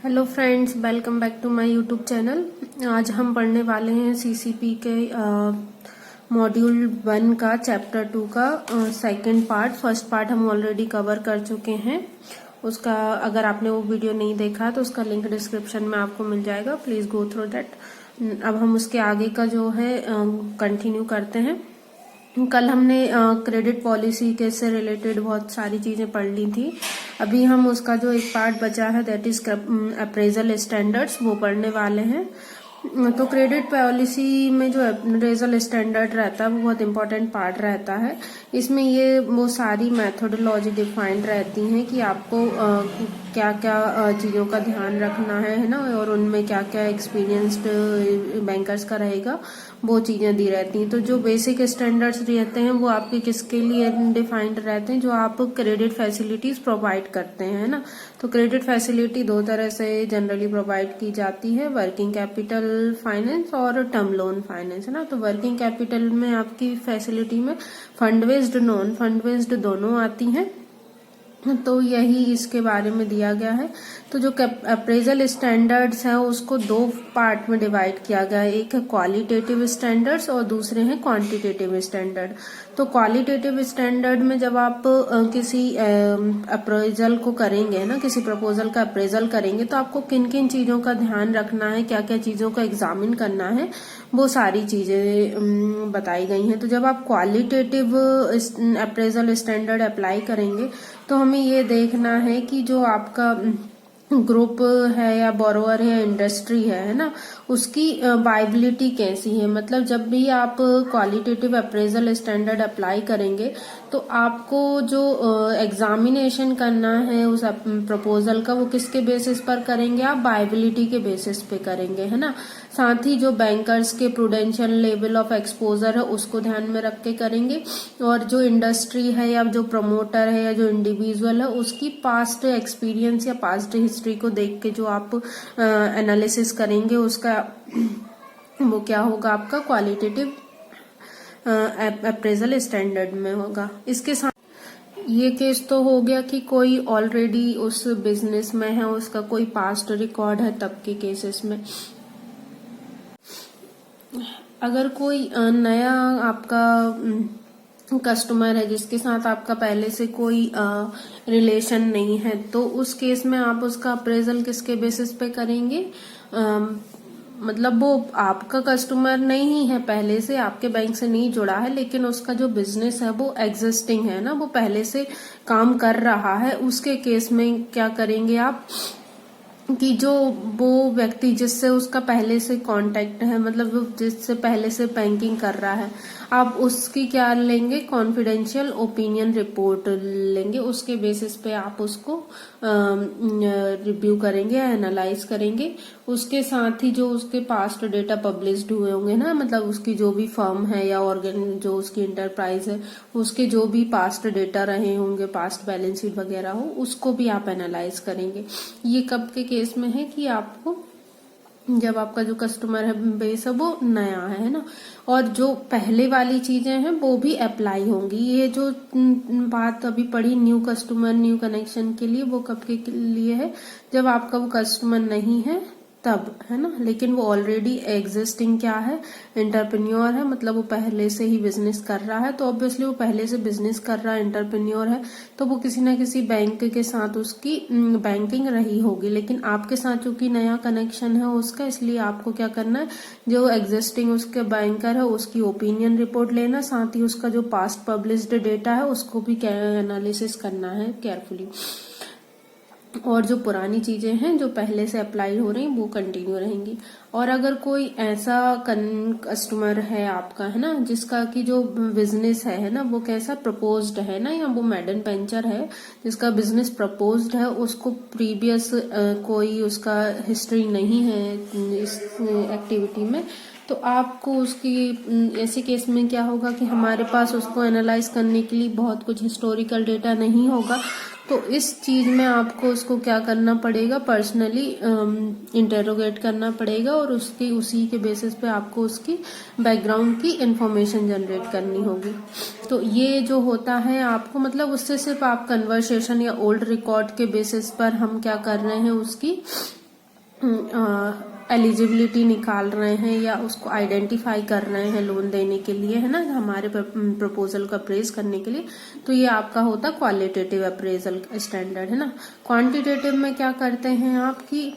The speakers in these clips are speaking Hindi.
Hello friends, welcome back to my YouTube channel. आज हम पढ़ने वाले हैं सीसीपी के मॉड्यूल 1 का चैप्टर 2 का सेकंड पार्ट। फर्स्ट पार्ट हम ऑलरेडी कवर कर चुके हैं। उसका अगर आपने वो वीडियो नहीं देखा तो उसका लिंक डिस्क्रिप्शन में आपको मिल जाएगा, प्लीज गो थ्रू दैट। अब हम उसके आगे का जो है कंटिन्यू करते हैं। कल हमने क्रेडिट पॉलिसी के से रिलेटेड बहुत सारी चीजें पढ़ ली थी। अभी हम उसका जो एक पार्ट बचा है दैट इज अप्रेजल स्टैंडर्ड्स, वो पढ़ने वाले हैं। तो क्रेडिट पॉलिसी में जो अप्रेजल स्टैंडर्ड रहता है वो बहुत इंपॉर्टेंट पार्ट रहता है। इसमें ये वो सारी मेथोडोलॉजी डिफाइंड रहती हैं कि आपको क्या क्या चीजों का ध्यान रखना है ना, और उनमें क्या क्या एक्सपीरियंस्ड बैंकर्स का रहेगा, वो चीजें दी रहती हैं। तो जो बेसिक स्टैंडर्ड्स रहते हैं वो आपके किसके लिए डिफाइंड रहते हैं, जो आप क्रेडिट फैसिलिटीज प्रोवाइड करते हैं ना। तो क्रेडिट फैसिलिटी दो तरह से जनरली प्रोवाइड की जाती है, वर्किंग कैपिटल फाइनेंस और टर्म लोन फाइनेंस, है ना। तो वर्किंग कैपिटल में आपकी फैसिलिटी में fund based, non fund based दोनों आती हैं। तो यही इसके बारे में दिया गया है। तो जो अप्रेजल स्टैंडर्ड्स है उसको दो पार्ट में डिवाइड किया गया है, एक है क्वालिटेटिव स्टैंडर्ड्स और दूसरे हैं क्वांटिटेटिव स्टैंडर्ड। तो क्वालिटेटिव स्टैंडर्ड में जब आप किसी अप्रेजल को करेंगे ना, किसी प्रपोजल का अप्रेजल करेंगे, तो आपको किन किन चीजों का ध्यान रखना है, क्या क्या चीजों का एग्जामिन करना है, वो सारी चीजें बताई गई हैं। तो जब आप क्वालिटेटिव अप्रेजल स्टैंडर्ड अप्लाई करेंगे तो हमें ये देखना है कि जो आपका ग्रुप है या बोरोवर है या इंडस्ट्री है ना, उसकी वायबिलिटी कैसी है। मतलब जब भी आप क्वालिटेटिव अप्रेजल स्टैंडर्ड अप्लाई करेंगे तो आपको जो एग्जामिनेशन करना है उस प्रपोजल का, वो किसके बेसिस पर करेंगे, आप वायबिलिटी के बेसिस पे करेंगे, है ना। साथ ही जो बैंकर्स के प्रूडेंशियल लेवल ऑफ एक्सपोजर है उसको ध्यान में रख के करेंगे, और जो इंडस्ट्री है या जो प्रमोटर है या जो इंडिविजुअल है उसकी पास्ट एक्सपीरियंस या पास्ट हिस्ट्री को देख के जो आप एनालिसिस करेंगे उसका वो क्या होगा, आपका क्वालिटेटिव अप्रेजल स्टैंडर्ड में होगा। इसके साथ ये केस तो हो गया कि कोई ऑलरेडी उस बिजनेस में है, उसका कोई पास्ट रिकॉर्ड है, तब के केसेस में। अगर कोई नया आपका कस्टमर है जिसके साथ आपका पहले से कोई रिलेशन नहीं है, तो उस केस में आप उसका अप्रेजल किसके बेसिस पे करेंगे। मतलब वो आपका कस्टमर नहीं है, पहले से आपके बैंक से नहीं जुड़ा है, लेकिन उसका जो बिजनेस है वो एग्जिस्टिंग है ना, वो पहले से काम कर रहा है। उसके केस में क्या करेंगे आप कि जो वो व्यक्ति जिससे उसका पहले से कांटेक्ट है, मतलब जिससे पहले से बैंकिंग कर रहा है, आप उसकी क्या लेंगे, कॉन्फिडेंशियल ओपिनियन रिपोर्ट लेंगे। उसके बेसिस पे आप उसको रिव्यू करेंगे, एनालाइज करेंगे। उसके साथ ही जो उसके पास्ट डेटा पब्लिश्ड हुए होंगे ना, मतलब उसकी जो भी फर्म है या ऑर्गन जो उसकी इंटरप्राइज है, उसके जो भी पास्ट डेटा रहे होंगे, पास्ट बैलेंस शीट वगैरह हो, उसको भी आप एनालाइज करेंगे। ये कब के केस में है कि आपको जब आपका जो कस्टमर है बेस है वो नया है ना, और जो पहले वाली चीजें हैं वो भी अप्लाई होंगी। ये जो बात अभी पढ़ी न्यू कस्टमर न्यू कनेक्शन के लिए, वो कब के लिए है, जब आपका वो कस्टमर नहीं है तब, है ना। लेकिन वो ऑलरेडी एग्जिस्टिंग क्या है, एंटरप्रेन्योर है, मतलब वो पहले से ही बिजनेस कर रहा है। तो ऑब्वियसली वो पहले से बिजनेस कर रहा है, एंटरप्रेन्योर है, तो वो किसी ना किसी बैंक के साथ उसकी बैंकिंग रही होगी। लेकिन आपके साथ चूंकि नया कनेक्शन है उसका, इसलिए आपको क्या करना है, जो एग्जिस्टिंग उसके बैंकर है उसकी ओपिनियन रिपोर्ट लेना, साथ ही उसका जो पास्ट पब्लिश्ड डेटा है उसको भी एनालिसिस करना है केयरफुली। और जो पुरानी चीजें हैं जो पहले से अप्लाई हो रही वो कंटिन्यू रहेंगी। और अगर कोई ऐसा कस्टमर है आपका, है ना, जिसका की जो बिजनेस है ना वो कैसा प्रपोज्ड है ना, या वो मैडन वेंचर है जिसका बिजनेस प्रपोज्ड है, उसको प्रीवियस कोई उसका हिस्ट्री नहीं है इस एक्टिविटी में, तो आपको उसकी ऐसे केस में क्या होगा कि हमारे पास उसको एनालाइज करने के लिए बहुत कुछ हिस्टोरिकल डेटा नहीं होगा। तो इस चीज में आपको उसको क्या करना पड़ेगा, पर्सनली इंटेरोगेट करना पड़ेगा, और उसी के बेसिस पे आपको उसकी बैकग्राउंड की इंफॉर्मेशन जनरेट करनी होगी। तो ये जो होता है आपको, मतलब उससे सिर्फ आप कन्वर्सेशन या ओल्ड रिकॉर्ड के बेसिस पर हम क्या कर रहे हैं, उसकी एलिजिबिलिटी निकाल रहे हैं या उसको आइडेंटिफाई कर रहे हैं लोन देने के लिए, है ना, हमारे प्रपोजल को अप्रेज करने के लिए, तो ये आपका होता क्वालिटेटिव अप्रेजल स्टैंडर्ड, है ना। क्वांटिटेटिव में क्या करते हैं आपकी,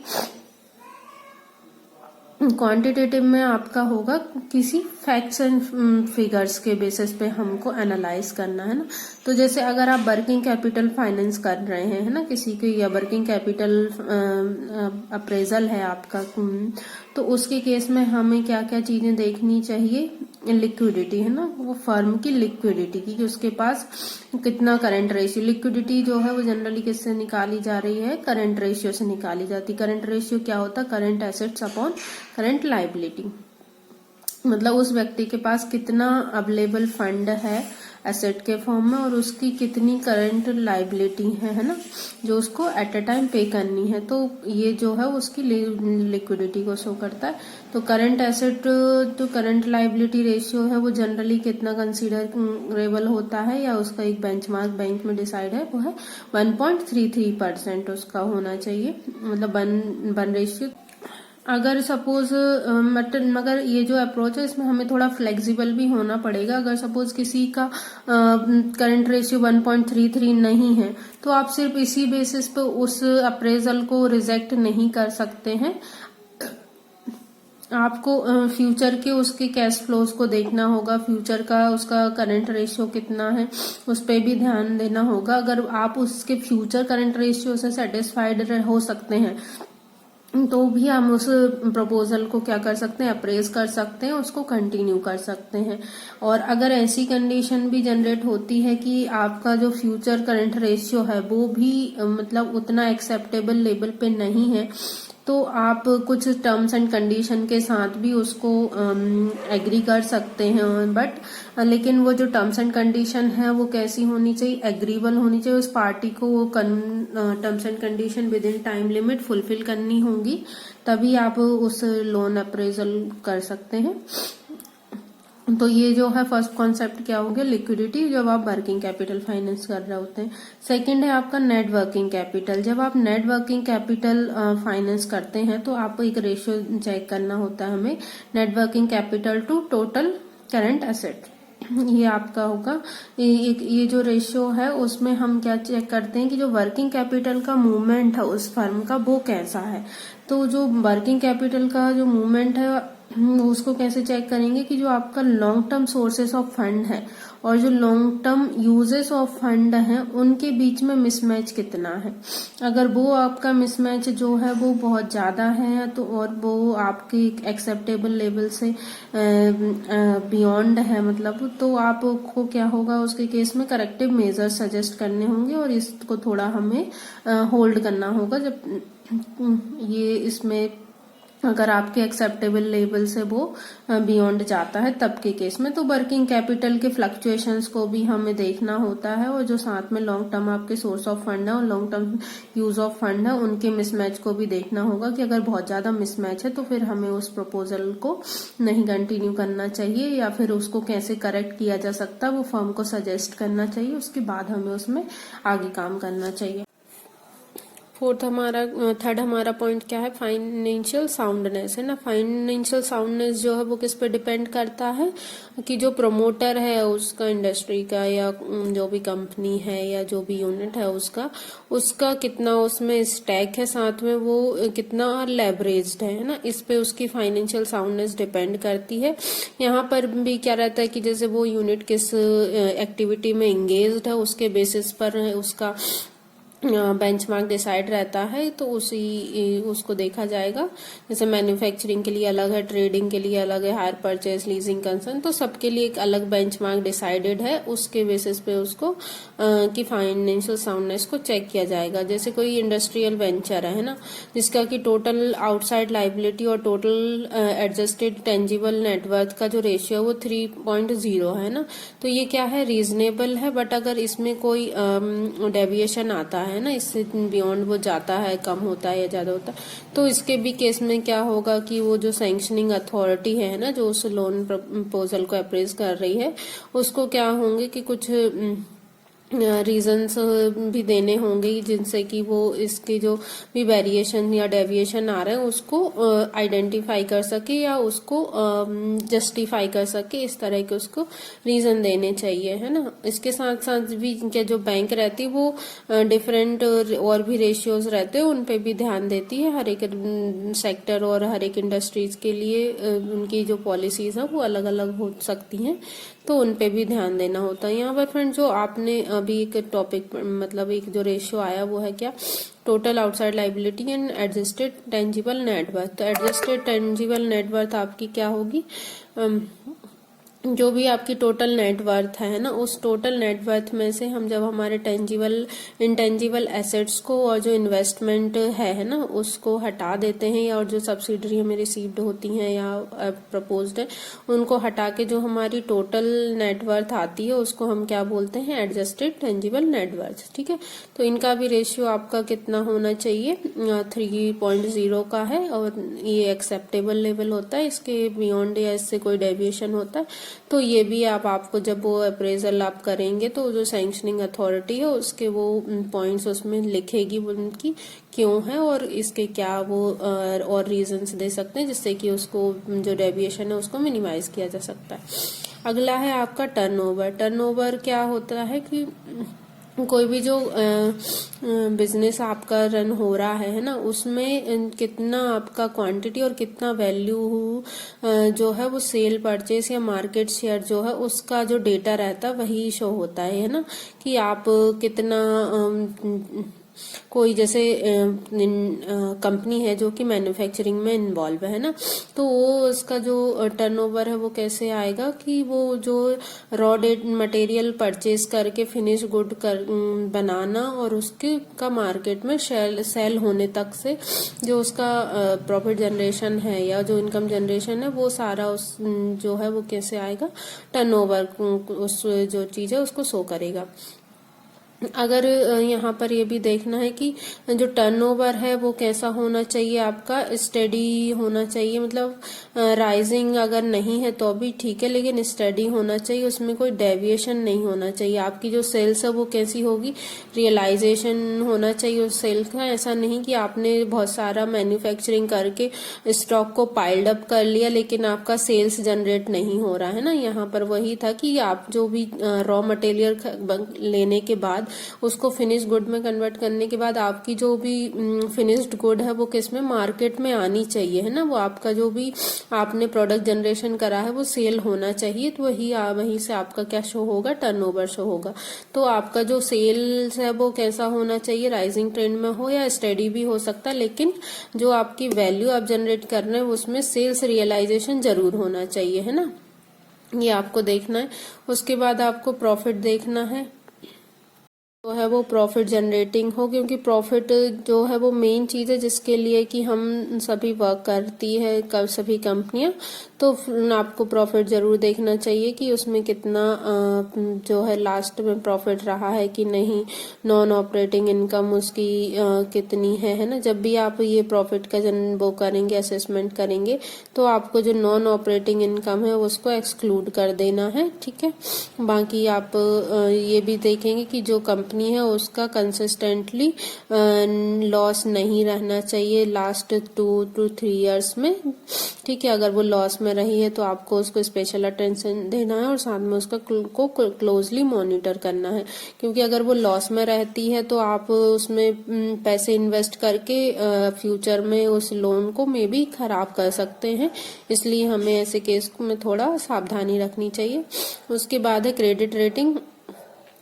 क्वांटिटेटिव में आपका होगा किसी फैक्ट्स एंड फिगर्स के बेसिस पे हमको एनालाइज करना, है ना। तो जैसे अगर आप वर्किंग कैपिटल फाइनेंस कर रहे हैं, है ना, किसी के, या वर्किंग कैपिटल अप्रेजल है आपका, तो उसके केस में हमें क्या क्या चीजें देखनी चाहिए, लिक्विडिटी, है ना, वो फर्म की लिक्विडिटी की, कि उसके पास कितना करंट रेशियो, लिक्विडिटी जो है वो जनरली किससे निकाली जा रही है, करंट रेशियो से निकाली जाती है। करंट रेशियो क्या होता है, current assets upon current liability, मतलब उस व्यक्ति के पास कितना अवेलेबल फंड है एसेट के फॉर्म में और उसकी कितनी करंट लायबिलिटी है ना, जो उसको एट अ टाइम पे करनी है, तो ये जो है उसकी लिक्विडिटी को शो करता है। तो करंट एसेट तो करंट लायबिलिटी रेशियो है वो जनरली कितना कंसीडरेबल होता है, या उसका एक बेंचमार्क बैंक में डिसाइड है, वो है 1.33% उसका होना चाहिए, मतलब वन रेशियो। अगर सपोज मगर ये जो अप्रोच है इसमें हमें थोड़ा फ्लेक्सिबल भी होना पड़ेगा। अगर सपोज किसी का करंट रेशियो 1.33 नहीं है, तो आप सिर्फ इसी बेसिस पे उस अप्रेजल को रिजेक्ट नहीं कर सकते हैं, आपको फ्यूचर के उसके कैश फ्लोज को देखना होगा, फ्यूचर का उसका करंट रेशियो कितना है उस पर भी ध्यान देना होगा। अगर आप उसके फ्यूचर करंट रेशियो से सेटिस्फाइड हो सकते हैं तो भी हम उस प्रपोजल को क्या कर सकते हैं, अप्रेज कर सकते हैं, उसको कंटिन्यू कर सकते हैं। और अगर ऐसी कंडीशन भी जनरेट होती है कि आपका जो फ्यूचर करंट रेशियो है वो भी मतलब उतना एक्सेप्टेबल लेवल पे नहीं है, तो आप कुछ टर्म्स एंड कंडीशन के साथ भी उसको एग्री कर सकते हैं, बट लेकिन वो जो टर्म्स एंड कंडीशन है वो कैसी होनी चाहिए, एग्रीबल होनी चाहिए, उस पार्टी को वो terms and condition with in time limit fulfil करनी होंगी, तभी आप उस लोन अप्रेजल कर सकते हैं। तो ये जो है फर्स्ट कॉन्सेप्ट क्या हो गया, लिक्विडिटी, जब आप वर्किंग कैपिटल फाइनेंस कर रहे होते हैं। सेकंड है आपका नेट वर्किंग कैपिटल। जब आप नेट वर्किंग कैपिटल फाइनेंस करते हैं तो आपको एक रेशियो चेक करना होता है हमें, net working capital to total current asset, ये आपका होगा। ये जो रेशियो है उसमें हम क्या चेक करते हैं कि जो वर्किंग कैपिटल का मूवमेंट है उस फर्म का वो कैसा है। तो जो वर्किंग कैपिटल का जो मूवमेंट है उसको कैसे चेक करेंगे कि जो आपका long term sources of fund है और जो long term uses of fund है उनके बीच में मिसमैच कितना है। अगर वो आपका मिसमैच जो है वो बहुत ज्यादा है तो, और वो आपके एक्सेप्टेबल लेवल से बियॉन्ड है मतलब, तो आपको क्या होगा उसके केस में करेक्टिव मेजर सजेस्ट करने होंगे और इसको थोड़ा हमें होल्ड करना होगा। जब ये इसमें अगर आपके एक्सेप्टेबल लेवल से वो बियॉन्ड जाता है तब के केस में, तो वर्किंग कैपिटल के फ्लक्चुएशंस को भी हमें देखना होता है, और जो साथ में लॉन्ग टर्म आपके सोर्स ऑफ फंड है और long term use of fund है उनके मिसमैच को भी देखना होगा कि अगर बहुत ज्यादा मिसमैच है तो फिर हमें उस प्रपोजल को नहीं कंटिन्यू करना चाहिए, या फिर उसको कैसे करेक्ट किया जा सकता है वो फर्म को सजेस्ट करना चाहिए, उसके बाद हमें उसमें आगे काम करना चाहिए। थर्ड हमारा पॉइंट क्या है, फाइनेंशियल साउंडनेस, है ना। फाइनेंशियल साउंडनेस जो है वो किस पे डिपेंड करता है कि जो प्रमोटर है उसका, इंडस्ट्री का या जो भी कंपनी है या जो भी यूनिट है उसका कितना उसमें स्टैक है, साथ में वो कितना लेवरेज्ड है ना, इस पे उसकी फाइनेंशियल साउंडनेस डिपेंड करती है। यहाँ पर भी क्या रहता है कि जैसे वो यूनिट किस एक्टिविटी में एंगेज्ड है उसके बेसिस पर उसका बेंचमार्क डिसाइड रहता है, तो उसको देखा जाएगा। जैसे मैन्युफैक्चरिंग के लिए अलग है, ट्रेडिंग के लिए अलग है, हायर परचेज, लीजिंग कंसर्न, तो सबके लिए एक अलग बेंचमार्क डिसाइडेड है, उसके बेसिस पे उसको की फाइनेंशियल साउंडनेस को चेक किया जाएगा। जैसे कोई इंडस्ट्रियल वेंचर है ना, जिसका कि टोटल आउटसाइड लायबिलिटी और टोटल एडजस्टेड टेंजिबल नेटवर्थ का जो रेशियो है वो 3.0 है ना, तो ये क्या है, रीजनेबल है। बट अगर इसमें कोई डेविएशन आता है ना, इससे बियॉन्ड वो जाता है, कम होता है या ज्यादा होता है, तो इसके भी केस में क्या होगा कि वो जो सैंक्शनिंग अथॉरिटी है ना, जो उस लोन प्रपोजल को अप्रेज कर रही है, उसको क्या होंगे कि कुछ रीजंस भी देने होंगे जिनसे कि वो इसके जो भी वेरिएशन या डेविएशन आ रहे हैं उसको आइडेंटिफाई कर सके या उसको जस्टिफाई कर सके। इस तरह के उसको रीजन देने चाहिए, है ना। इसके साथ साथ भी क्या जो बैंक रहती है वो डिफरेंट और भी रेशियोज रहते हैं, उन पे भी ध्यान देती है। हर एक सेक्टर और हर एक इंडस्ट्रीज के लिए उनकी जो पॉलिसीज है वो अलग अलग हो सकती हैं, तो उन पे भी ध्यान देना होता है। यहाँ पर फ्रेंड जो आपने अभी एक टॉपिक मतलब एक जो रेशियो आया वो है क्या, total outside liability and adjusted tangible net worth. तो एडजस्टेड टेंजिबल नेटवर्थ आपकी क्या होगी, जो भी आपकी टोटल नेटवर्थ है ना, उस टोटल नेटवर्थ में से हम जब हमारे टेंजिबल इंटेंजिबल एसेट्स को और जो इन्वेस्टमेंट है ना उसको हटा देते हैं, या और जो सब्सिडरी हमें रिसीव्ड होती हैं या प्रपोज्ड है उनको हटा के जो हमारी टोटल नेटवर्थ आती है उसको हम क्या बोलते हैं, एडजस्टेड टेंजिबल नेटवर्थ। ठीक है, तो इनका भी रेशियो आपका कितना होना चाहिए, 3.0 का है, और ये एक्सेप्टेबल लेवल होता है। इसके बियॉन्ड या इससे कोई डेविएशन होता है तो ये भी आपको जब वो अप्रेजल आप करेंगे तो जो सैंक्शनिंग अथॉरिटी है उसके वो पॉइंट्स उसमें लिखेगी उनकी क्यों है और इसके क्या वो और रीजंस दे सकते हैं जिससे कि उसको जो डेविएशन है उसको मिनिमाइज किया जा सकता है। अगला है आपका टर्नओवर। टर्नओवर क्या होता है कि कोई भी जो बिजनेस आपका रन हो रहा है ना, उसमें कितना आपका क्वांटिटी और कितना वैल्यू जो है वो सेल परचेस या मार्केट शेयर जो है उसका जो डेटा रहता है वही शो होता है ना, कि आप कितना कोई जैसे कंपनी है जो कि मैन्युफैक्चरिंग में इन्वॉल्व है ना, तो वो उसका जो टर्नओवर है वो कैसे आएगा कि वो जो रॉ मटेरियल परचेज करके फिनिश गुड कर बनाना और उसके का मार्केट में सेल होने तक से जो उसका प्रॉफिट जनरेशन है या जो इनकम जनरेशन है वो सारा उस जो है वो कैसे आएगा, टर्नओवर उस जो चीज है उसको शो करेगा। अगर यहाँ पर ये भी देखना है कि जो टर्नओवर है वो कैसा होना चाहिए, आपका स्टेडी होना चाहिए, मतलब राइजिंग अगर नहीं है तो भी ठीक है लेकिन स्टेडी होना चाहिए, उसमें कोई डेविएशन नहीं होना चाहिए। आपकी जो सेल्स है वो कैसी होगी, रियलाइजेशन होना चाहिए उस सेल का। ऐसा नहीं कि आपने बहुत सारा मैन्युफैक्चरिंग करके स्टॉक को पाइल्ड अप कर लिया लेकिन आपका सेल्स जनरेट नहीं हो रहा है ना। यहाँ पर वही था कि आप जो भी रॉ मटेरियल लेने के बाद उसको फिनिश गुड में कन्वर्ट करने के बाद आपकी जो भी फिनिश्ड गुड है वो किस में, मार्केट में आनी चाहिए, है ना। वो आपका जो भी आपने प्रोडक्ट जनरेशन करा है वो सेल होना चाहिए, तो वहीं से आपका क्या शो होगा, टर्नओवर शो होगा। तो आपका जो सेल्स है वो कैसा होना चाहिए, राइजिंग ट्रेंड में हो या स्टेडी भी हो सकता है, लेकिन जो आपकी वैल्यू आप जनरेट कर रहे हैं उसमें सेल्स रियलाइजेशन जरूर होना चाहिए, है ना। ये आपको देखना है। उसके बाद आपको प्रॉफिट देखना है, तो है वो प्रॉफिट जनरेटिंग हो, क्योंकि प्रॉफिट जो है वो मेन चीज है जिसके लिए कि हम सभी वर्क करती है सभी कंपनियां। तो आपको प्रॉफिट जरूर देखना चाहिए कि उसमें कितना जो है लास्ट में प्रॉफिट रहा है कि नहीं, नॉन ऑपरेटिंग इनकम उसकी कितनी है ना। जब भी आप ये प्रॉफिट का वो करेंगे, असेसमेंट करेंगे, तो आपको जो नॉन ऑपरेटिंग इनकम है उसको एक्सक्लूड कर देना है, ठीक है। बाकी आप ये भी देखेंगे कि जो कंपनी है उसका कंसिस्टेंटली लॉस नहीं रहना चाहिए लास्ट 2 to 3 इयर्स में, ठीक है। अगर वो लॉस में रही है तो आपको उसको स्पेशल अटेंशन देना है और साथ में उसका को क्लोजली मॉनिटर करना है, क्योंकि अगर वो लॉस में रहती है तो आप उसमें पैसे इन्वेस्ट करके फ्यूचर में उस लोन को मे बी खराब कर सकते हैं, इसलिए हमें ऐसे केस में थोड़ा सावधानी रखनी चाहिए। उसके बाद है क्रेडिट रेटिंग।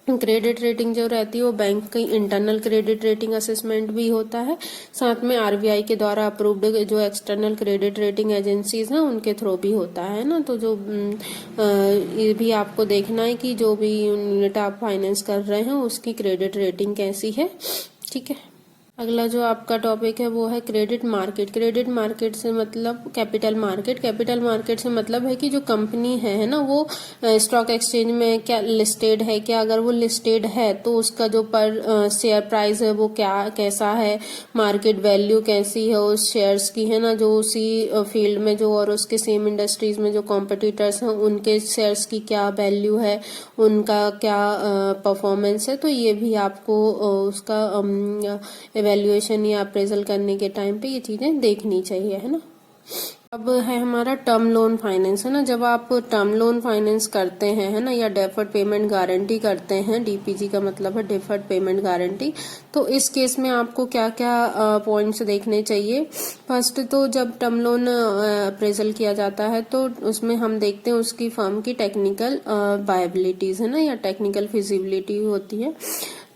क्रेडिट रेटिंग जो रहती है वो बैंक की इंटरनल क्रेडिट रेटिंग असेसमेंट भी होता है, साथ में आरबीआई के द्वारा अप्रूव्ड जो एक्सटर्नल क्रेडिट रेटिंग एजेंसीज हैं उनके थ्रू भी होता है ना। तो जो ये भी आपको देखना है कि जो भी यूनिट आप फाइनेंस कर रहे हैं उसकी क्रेडिट रेटिंग कैसी है, ठीक है। अगला जो आपका टॉपिक है वो है क्रेडिट मार्केट। क्रेडिट मार्केट से मतलब कैपिटल मार्केट। कैपिटल मार्केट से मतलब है कि जो कंपनी है ना वो स्टॉक एक्सचेंज में क्या लिस्टेड है क्या, अगर वो लिस्टेड है तो उसका जो पर शेयर प्राइस है वो क्या कैसा है, मार्केट वैल्यू कैसी है उस शेयर्स की, है ना, जो उसी फील्ड में जो और उसके सेम इंडस्ट्रीज में जो कॉम्पिटिटर्स हैं उनके शेयर्स की क्या वैल्यू है, उनका क्या परफॉर्मेंस है। तो ये भी आपको उसका इवैल्यूएशन या अप्रेजल करने के टाइम पे ये चीजें देखनी चाहिए, है ना। अब है हमारा टर्म लोन फाइनेंस, है ना। जब आप टर्म लोन फाइनेंस करते हैं, है ना, या डेफर्ड पेमेंट गारंटी करते हैं, डीपीजी का मतलब है डेफर्ड पेमेंट गारंटी, तो इस केस में आपको क्या क्या पॉइंट्स देखने चाहिए। फर्स्ट तो जब टर्म लोन अप्रेजल किया जाता है तो उसमें हम देखते हैं उसकी फर्म की टेक्निकल वायबिलिटीज, है ना, या टेक्निकल फिजिबिलिटी होती है।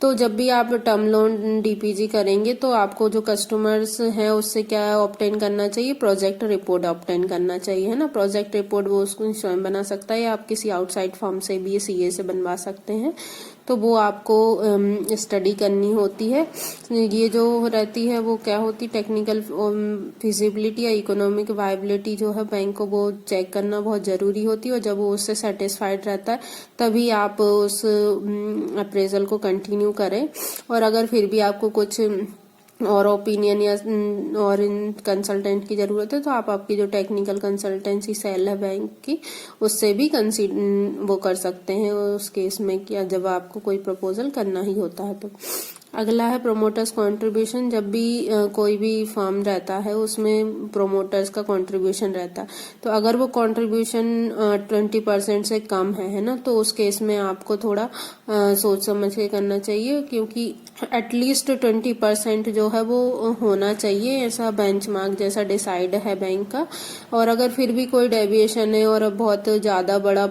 तो जब भी आप टर्म लोन डीपीजी करेंगे तो आपको जो कस्टमर्स हैं उससे क्या ऑब्टेन करना चाहिए, प्रोजेक्ट रिपोर्ट ऑब्टेन करना चाहिए, है ना। प्रोजेक्ट रिपोर्ट वो उसको स्वयं बना सकता है या आप किसी आउटसाइड फर्म से भी सीए से बनवा सकते हैं। तो वो आपको स्टडी करनी होती है। ये जो रहती है वो क्या होती, टेक्निकल फिजिबिलिटी या इकोनॉमिक वायबिलिटी जो है बैंक को वो चेक करना बहुत जरूरी होती है, और जब वो उससे सेटिस्फाइड रहता है तभी आप उस अप्रेजल को कंटिन्यू करें। और अगर फिर भी आपको कुछ और ओपिनियन या और इन कंसल्टेंट की जरूरत है तो आप आपकी जो टेक्निकल कंसल्टेंसी सेल है बैंक की उससे भी वो कर सकते हैं उस केस में, कि जब आपको कोई प्रपोजल करना ही होता है तो। अगला है प्रोमोटर्स कंट्रीब्यूशन। जब भी कोई भी फर्म रहता है उसमें प्रोमोटर्स का कंट्रीब्यूशन रहता है, तो अगर वो कंट्रीब्यूशन 20% से कम है ना, तो उस केस में आपको थोड़ा सोच समझ के करना चाहिए, क्योंकि एटलीस्ट 20% जो है वो होना चाहिए, ऐसा बेंचमार्क जैसा डिसाइड है बैंक का। और अगर फिर भी कोई डेविएशन है और बहुत ज्यादा बड़ा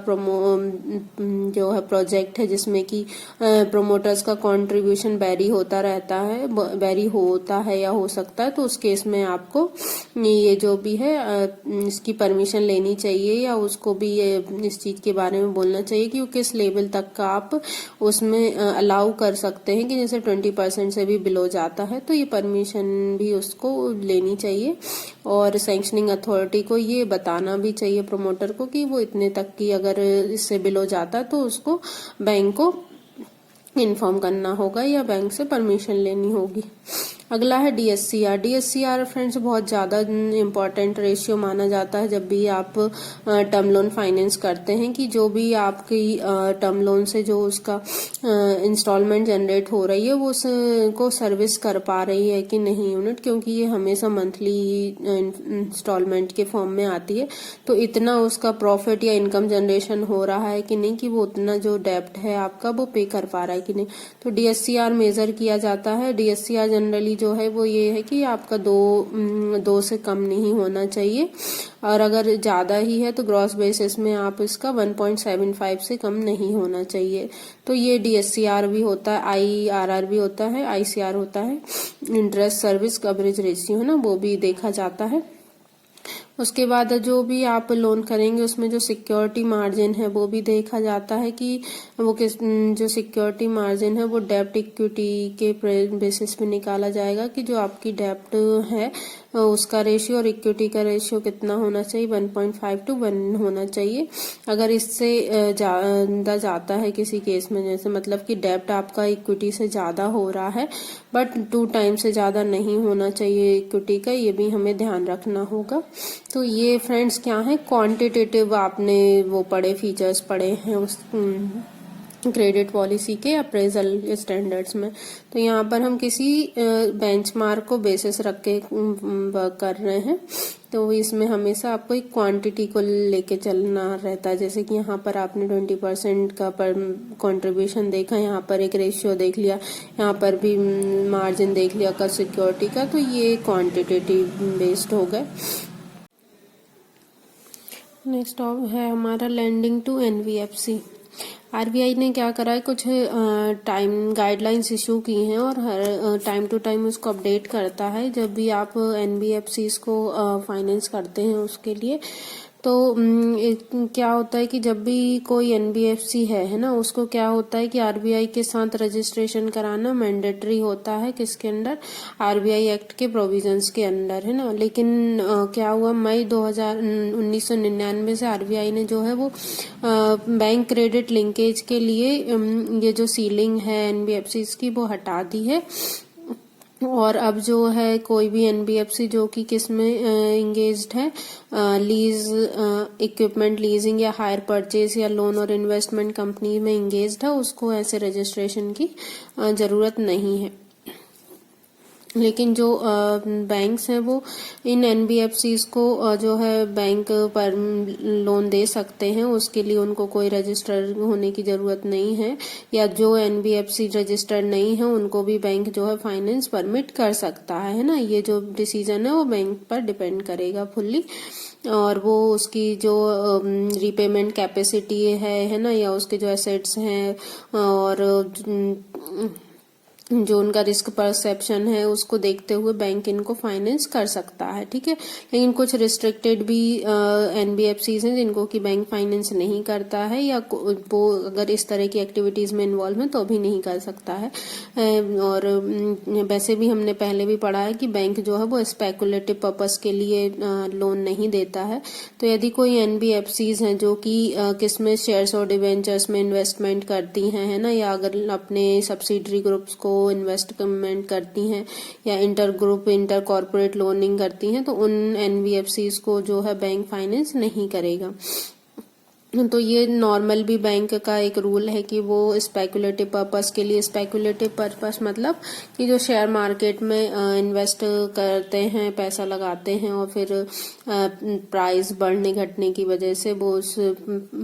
जो है प्रोजेक्ट है जिसमें कि प्रोमोटर्स का कंट्रीब्यूशन वेरी होता रहता है, वेरी होता है या हो सकता है, तो उस केस में आपको ये जो भी है इसकी परमिशन लेनी चाहिए, या उसको भी ये इस चीज के बारे में बोलना चाहिए कि वो किस लेवल तक का आप उसमें अलाउ कर सकते हैं, कि जैसे 20% से भी बिलो जाता है तो ये परमिशन भी उसको लेनी चाहिए। और सैंक्शनिंग अथॉरिटी को ये बताना भी चाहिए प्रमोटर को कि वो इतने तक की अगर इससे बिलो जाता है तो उसको बैंक को इन्फॉर्म करना होगा या बैंक से परमिशन लेनी होगी। अगला है डीएससीआर। डीएससीआर फ्रेंड्स बहुत ज्यादा इम्पोर्टेंट रेशियो माना जाता है जब भी आप टर्म लोन फाइनेंस करते हैं, कि जो भी आपकी टर्म लोन से जो उसका इंस्टॉलमेंट जनरेट हो रही है वो उसको सर्विस कर पा रही है कि नहीं यूनिट, क्योंकि ये हमेशा मंथली इंस्टॉलमेंट के फॉर्म में आती है। तो इतना उसका प्रॉफिट या इनकम जनरेशन हो रहा है कि नहीं, कि वो उतना जो डेब्ट है आपका वो पे कर पा रहा है कि नहीं। तो डीएससीआर मेजर किया जाता है। डीएससीआर जनरली जो है वो ये है कि आपका दो से कम नहीं होना चाहिए, और अगर ज्यादा ही है तो ग्रॉस बेसिस में आप इसका 1.75 से कम नहीं होना चाहिए। तो ये डीएससीआर भी होता है, आईआरआर भी होता है, आईसीआर होता है, इंटरेस्ट सर्विस कवरेज रेशियो, है ना, वो भी देखा जाता है। उसके बाद जो भी आप लोन करेंगे उसमें जो सिक्योरिटी मार्जिन है वो भी देखा जाता है, कि वो किस जो सिक्योरिटी मार्जिन है वो डेब्ट इक्विटी के बेसिस पे निकाला जाएगा, कि जो आपकी डेब्ट है उसका रेशियो और इक्विटी का रेशियो कितना होना चाहिए, 1.5 to 1 होना चाहिए। अगर इससे ज्यादा जाता है किसी केस में, जैसे मतलब कि डेब्ट आपका इक्विटी से ज्यादा हो रहा है बट 2 टाइम से ज्यादा नहीं होना चाहिए इक्विटी का, ये भी हमें ध्यान रखना होगा। तो ये फ्रेंड्स क्या है, क्वांटिटेटिव आपने वो पढ़े फीचर्स पढ़े हैं उस क्रेडिट पॉलिसी के अप्रेजल स्टैंडर्ड्स में। तो यहाँ पर हम किसी बेंचमार्क को बेसिस रख के वर्क कर रहे हैं, तो इसमें हमेशा आपको एक क्वांटिटी को लेके चलना रहता है। जैसे कि यहाँ पर आपने 20% का पर कंट्रीब्यूशन देखा, यहाँ पर एक रेशियो देख लिया, यहाँ पर भी मार्जिन देख लिया का सिक्योरिटी का, तो ये क्वांटिटेटिव बेस्ड हो गए। नेक्स्ट है हमारा लेंडिंग टू एनबीएफसी। आरबीआई ने क्या करा है, कुछ टाइम गाइडलाइंस इशू की हैं और हर टाइम टू टाइम उसको अपडेट करता है जब भी आप एनबीएफसीज को फाइनेंस करते हैं उसके लिए। तो क्या होता है कि जब भी कोई एनबीएफसी है ना, उसको क्या होता है कि आरबीआई के साथ रजिस्ट्रेशन कराना मैंडेटरी होता है, किसके अंडर, आरबीआई एक्ट के प्रोविजंस के अंडर, है ना। लेकिन क्या हुआ, मई 1999 से आरबीआई ने जो है वो बैंक क्रेडिट लिंकेज के लिए ये जो सीलिंग है एनबीएफसी की वो हटा दी है। और अब जो है कोई भी एनबीएफसी जो कि किस में इंगेज्ड है, लीज, इक्विपमेंट लीजिंग या हायर परचेज या लोन और इन्वेस्टमेंट कंपनी में इंगेज्ड है, उसको ऐसे रजिस्ट्रेशन की जरूरत नहीं है। लेकिन जो बैंक्स हैं वो इन एनबीएफसीज को जो है बैंक पर लोन दे सकते हैं, उसके लिए उनको कोई रजिस्टर होने की जरूरत नहीं है, या जो एनबीएफसी रजिस्टर्ड नहीं है उनको भी बैंक जो है फाइनेंस परमिट कर सकता है ना। ये जो डिसीजन है वो बैंक पर डिपेंड करेगा फुल्ली, और वो उसकी जो रीपेमेंट कैपेसिटी है ना, या उसके जो एसेट्स हैं और जो उनका रिस्क परसेप्शन है उसको देखते हुए बैंक इनको फाइनेंस कर सकता है, ठीक है। लेकिन कुछ रिस्ट्रिक्टेड भी एनबीएफसीज हैं जिनको कि बैंक फाइनेंस नहीं करता है, या वो अगर इस तरह की एक्टिविटीज में इन्वॉल्व है तो भी नहीं कर सकता है। और वैसे भी हमने पहले भी पढ़ा है कि बैंक जो है वो स्पेकुलेटिव पर्पस के लिए लोन नहीं देता है। तो यदि कोई एनबीएफसीज हैं जो कि किसमें शेयर्स और डिवेंचर्स में इन्वेस्टमेंट करती हैं, है ना, या अगर अपने सब्सिडरी ग्रुप्स को इन्वेस्टमेंट करती हैं या inter group inter corporate loaning करती हैं, तो उन एनबीएफसीज को जो है बैंक फाइनेंस नहीं करेगा। तो ये नॉर्मल भी बैंक का एक रूल है कि वो स्पेकुलेटिव पर्पस के लिए, स्पेकुलेटिव पर्पस मतलब कि जो शेयर मार्केट में इन्वेस्ट करते हैं, पैसा लगाते हैं और फिर प्राइस बढ़ने घटने की वजह से वो उस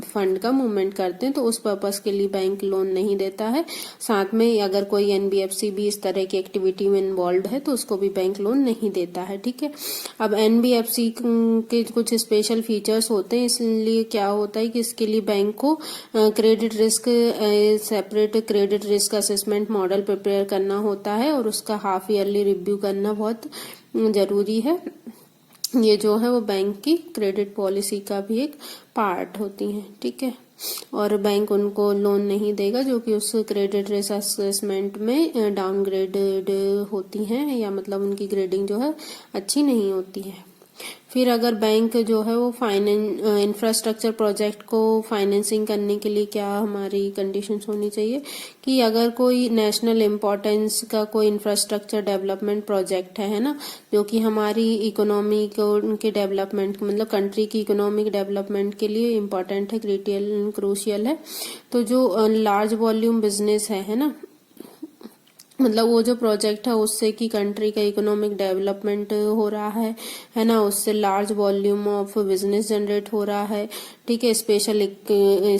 फंड का मूवमेंट करते हैं, तो उस पर्पस के लिए बैंक लोन नहीं देता है। साथ में अगर कोई एनबीएफसी भी इस तरह की एक्टिविटी में इन्वॉल्व है तो उसको भी बैंक लोन नहीं देता है, ठीक है। अब एनबीएफसी के कुछ स्पेशल फीचर्स होते हैं, इसलिए क्या होता है कि इसके लिए बैंक को credit risk separate credit risk assessment model prepare करना होता है, और उसका हाफ ईयरली रिव्यू करना बहुत जरूरी है। ये जो है वो बैंक की क्रेडिट पॉलिसी का भी एक पार्ट होती है, ठीक है। और बैंक उनको लोन नहीं देगा जो कि उस क्रेडिट रिस्क असेसमेंट में डाउनग्रेडेड होती हैं, या मतलब उनकी ग्रेडिंग जो है अच्छी नहीं होती है। फिर अगर बैंक जो है वो इंफ्रास्ट्रक्चर प्रोजेक्ट को फाइनेंसिंग करने के लिए क्या हमारी कंडीशंस होनी चाहिए कि अगर कोई नेशनल इम्पोर्टेंस का कोई इंफ्रास्ट्रक्चर डेवलपमेंट प्रोजेक्ट है ना, जो कि हमारी इकोनॉमी के डेवलपमेंट मतलब कंट्री की इकोनॉमिक डेवलपमेंट के लिए इम्पोर्टेंट है, क्रूशियल है, तो जो लार्ज वॉल्यूम बिजनेस है ना, मतलब वो जो प्रोजेक्ट है उससे कि कंट्री का इकोनॉमिक डेवलपमेंट हो रहा है ना, उससे large volume of business generate हो रहा है, ठीक है। स्पेशल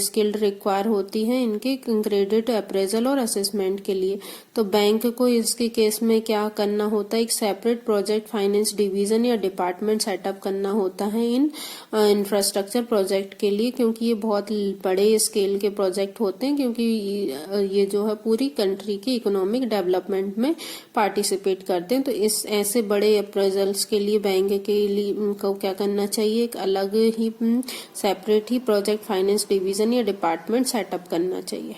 स्किल्ड रिक्वायर होती है इनके क्रेडिट अप्रेजल और असेसमेंट के लिए। तो बैंक को इसके केस में क्या करना होता है, एक सेपरेट प्रोजेक्ट फाइनेंस डिवीजन या डिपार्टमेंट सेटअप करना होता है इन इंफ्रास्ट्रक्चर प्रोजेक्ट के लिए, क्योंकि ये बहुत बड़े स्केल के प्रोजेक्ट होते हैं, क्योंकि ये जो है पूरी कंट्री की इकोनॉमिक डेवलपमेंट में पार्टिसिपेट करते हैं। तो इस ऐसे बड़े अप्रेजल्स के लिए बैंक के लिए को क्या करना चाहिए, एक अलग ही सेपरेट ही प्रोजेक्ट फाइनेंस डिवीजन या डिपार्टमेंट सेटअप करना चाहिए।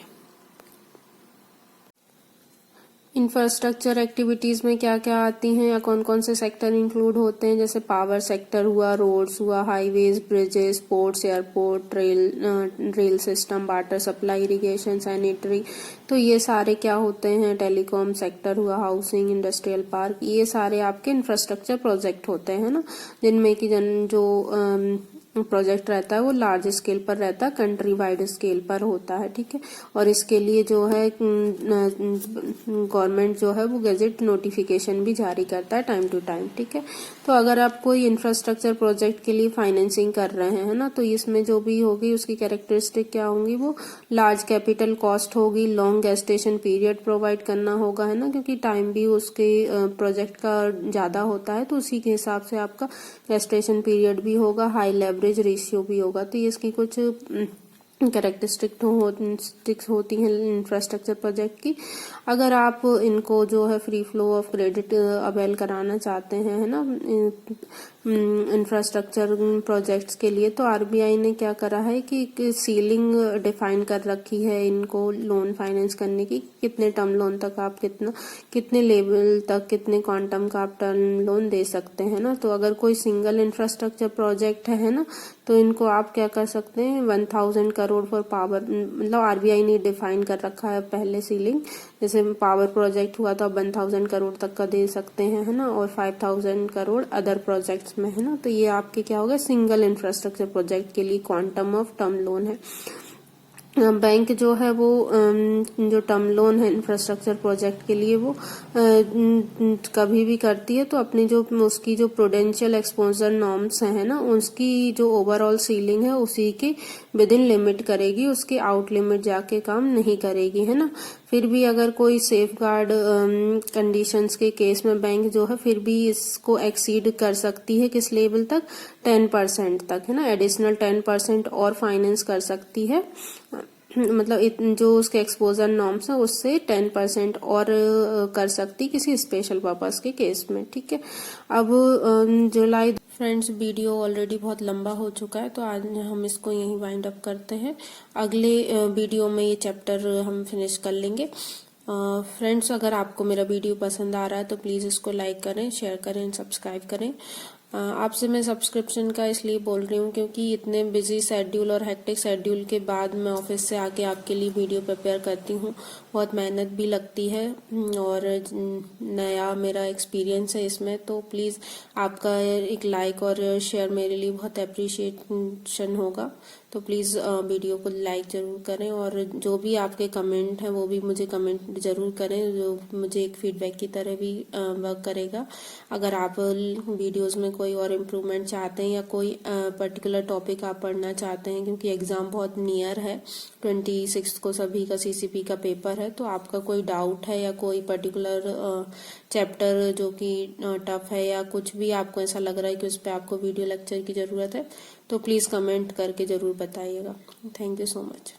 इंफ्रास्ट्रक्चर एक्टिविटीज में क्या क्या आती हैं या कौन कौन से सेक्टर इंक्लूड होते हैं, जैसे पावर सेक्टर हुआ, रोड्स हुआ, highways, bridges, ports, airport, rail system, water supply, irrigation, sanitary, तो ये सारे क्या होते हैं। टेलीकॉम सेक्टर हुआ, हाउसिंग, इंडस्ट्रियल पार्क, ये सारे आपके इंफ्रास्ट्रक्चर प्रोजेक्ट होते हैं ना, जिनमें कि जो प्रोजेक्ट रहता है वो लार्ज स्केल पर रहता है, कंट्री वाइड स्केल पर होता है, ठीक है। और इसके लिए जो है गवर्नमेंट जो है वो गैजेट नोटिफिकेशन भी जारी करता है टाइम टू टाइम, ठीक है। तो अगर आप कोई इंफ्रास्ट्रक्चर प्रोजेक्ट के लिए फाइनेंसिंग कर रहे हैं ना, तो इसमें जो भी होगी उसकी कैरेक्टरिस्टिक क्या होंगी, वो लार्ज कैपिटल कॉस्ट होगी, लॉन्ग गेस्टेशन पीरियड प्रोवाइड करना होगा, है ना, क्योंकि टाइम भी उसके प्रोजेक्ट का ज्यादा होता है, तो उसी के हिसाब से आपका गेस्टेशन पीरियड भी होगा, हाई लेवरेज रेशियो भी होगा। तो ये इसकी कुछ कैरेक्टरिस्टिक्स होती हैं इंफ्रास्ट्रक्चर प्रोजेक्ट की। अगर आप इनको जो है free flow of credit avail कराना चाहते हैं, है ना, इंफ्रास्ट्रक्चर प्रोजेक्ट्स के लिए, तो आरबीआई ने क्या करा है कि सीलिंग डिफाइन कर रखी है इनको लोन फाइनेंस करने की। कितने टर्म लोन तक आप कितने लेवल तक, कितने क्वांटम का आप टर्म लोन दे सकते हैं ना। तो अगर कोई सिंगल इंफ्रास्ट्रक्चर प्रोजेक्ट है ना, तो इनको आप क्या कर सकते हैं, 1000 करोड़ फॉर पावर, मतलब आरबीआई ने डिफाइन कर रखा है पहले सीलिंग। जैसे पावर प्रोजेक्ट हुआ तो आप 1000 करोड़ तक का दे सकते हैं, है ना, और 5000 करोड़ अदर प्रोजेक्ट्स में, है ना। तो ये आपके क्या होगा, सिंगल इंफ्रास्ट्रक्चर प्रोजेक्ट के लिए क्वांटम ऑफ टर्म लोन है। बैंक जो है वो जो टर्म लोन है इंफ्रास्ट्रक्चर प्रोजेक्ट के लिए वो कभी भी करती है तो अपनी जो उसकी जो प्रूडेंशियल एक्सपोजर नॉर्म्स है ना, उसकी जो ओवरऑल सीलिंग है उसी के विद इन लिमिट करेगी, उसके आउट लिमिट जाके काम नहीं करेगी, है ना। फिर भी अगर कोई सेफ गार्ड कंडीशंस के केस में बैंक जो है फिर भी इसको एक्सीड कर सकती है, किस लेवल तक, 10% तक, है ना। एडिशनल 10% और फाइनेंस कर सकती है, मतलब जो उसके एक्सपोजर नॉर्म्स है उससे 10% और कर सकती किसी स्पेशल पर्पस के केस में, ठीक है। अब जुलाई, फ्रेंड्स वीडियो ऑलरेडी बहुत लंबा हो चुका है तो आज हम इसको यहीं वाइंड अप करते हैं। अगले वीडियो में ये चैप्टर हम फिनिश कर लेंगे। फ्रेंड्स, अगर आपको मेरा वीडियो पसंद आ रहा है तो प्लीज़ इसको लाइक करें, शेयर करें, सब्सक्राइब करें। आपसे मैं सब्सक्रिप्शन का इसलिए बोल रही हूँ क्योंकि इतने बिजी शेड्यूल और हेक्टिक शेड्यूल के बाद मैं ऑफिस से आके आपके लिए वीडियो प्रिपेयर करती हूँ, बहुत मेहनत भी लगती है और नया मेरा एक्सपीरियंस है इसमें, तो प्लीज़ आपका एक लाइक और शेयर मेरे लिए बहुत अप्रिशिएशन होगा। तो प्लीज़ वीडियो को लाइक ज़रूर करें और जो भी आपके कमेंट हैं वो भी मुझे कमेंट ज़रूर करें, जो मुझे एक फीडबैक की तरह भी वर्क करेगा। अगर आप वीडियोस में कोई और इम्प्रूवमेंट चाहते हैं या कोई पर्टिकुलर टॉपिक आप पढ़ना चाहते हैं, क्योंकि एग्ज़ाम बहुत नियर है, 26 को सभी का सीसीपी का पेपर है, तो आपका कोई डाउट है या कोई पर्टिकुलर चैप्टर जो कि टफ है या कुछ भी आपको ऐसा लग रहा है कि उस पर आपको वीडियो लेक्चर की ज़रूरत है, तो प्लीज़ कमेंट करके ज़रूर बताइएगा। Thank you so much.